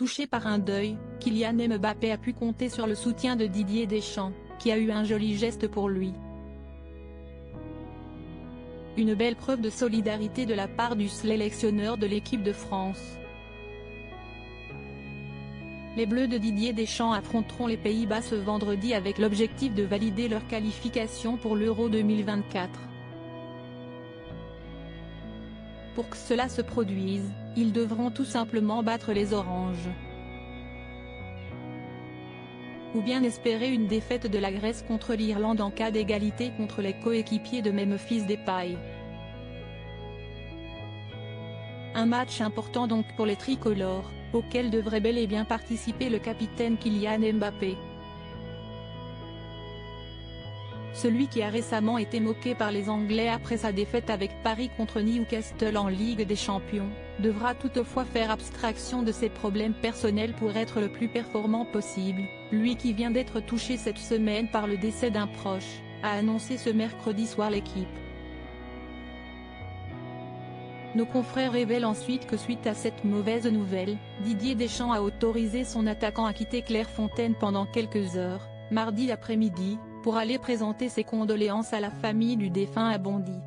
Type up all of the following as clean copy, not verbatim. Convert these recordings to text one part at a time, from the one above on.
touché par un deuil, Kylian Mbappé a pu compter sur le soutien de Didier Deschamps, qui a eu un joli geste pour lui. Une belle preuve de solidarité de la part du sélectionneur de l'équipe de France. Les Bleus de Didier Deschamps affronteront les Pays-Bas ce vendredi avec l'objectif de valider leur qualification pour l'Euro 2024. Pour que cela se produise, ils devront tout simplement battre les Oranges. Ou bien espérer une défaite de la Grèce contre l'Irlande en cas d'égalité contre les coéquipiers de Memphis Depay. Un match important donc pour les tricolores, auquel devrait bel et bien participer le capitaine Kylian Mbappé. Celui qui a récemment été moqué par les Anglais après sa défaite avec Paris contre Newcastle en Ligue des Champions, devra toutefois faire abstraction de ses problèmes personnels pour être le plus performant possible, lui qui vient d'être touché cette semaine par le décès d'un proche, a annoncé ce mercredi soir l'équipe. Nos confrères révèlent ensuite que suite à cette mauvaise nouvelle, Didier Deschamps a autorisé son attaquant à quitter Clairefontaine pendant quelques heures, mardi après-midi, pour aller présenter ses condoléances à la famille du défunt à Bondy.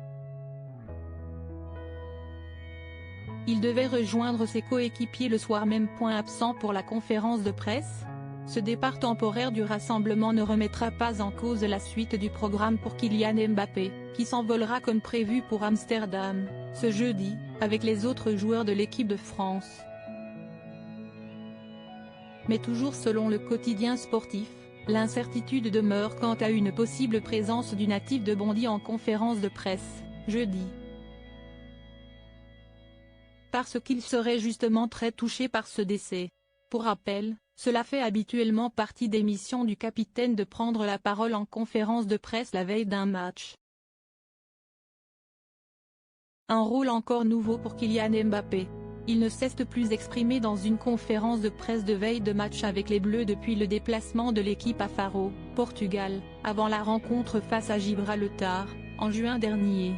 Il devait rejoindre ses coéquipiers le soir même. Absent pour la conférence de presse, ce départ temporaire du rassemblement ne remettra pas en cause la suite du programme pour Kylian Mbappé, qui s'envolera comme prévu pour Amsterdam, ce jeudi, avec les autres joueurs de l'équipe de France. Mais toujours selon le quotidien sportif, l'incertitude demeure quant à une possible présence du natif de Bondy en conférence de presse, jeudi. Parce qu'il serait justement très touché par ce décès. Pour rappel, cela fait habituellement partie des missions du capitaine de prendre la parole en conférence de presse la veille d'un match. Un rôle encore nouveau pour Kylian Mbappé. Il ne cesse de plus exprimer dans une conférence de presse de veille de match avec les Bleus depuis le déplacement de l'équipe à Faro, Portugal, avant la rencontre face à Gibraltar, en juin dernier.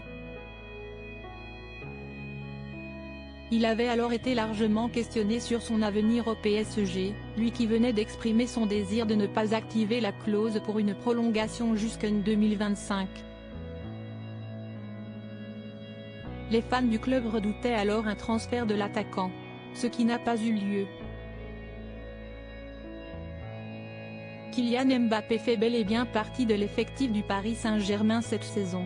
Il avait alors été largement questionné sur son avenir au PSG, lui qui venait d'exprimer son désir de ne pas activer la clause pour une prolongation jusqu'en 2025. Les fans du club redoutaient alors un transfert de l'attaquant, ce qui n'a pas eu lieu. Kylian Mbappé fait bel et bien partie de l'effectif du Paris Saint-Germain cette saison.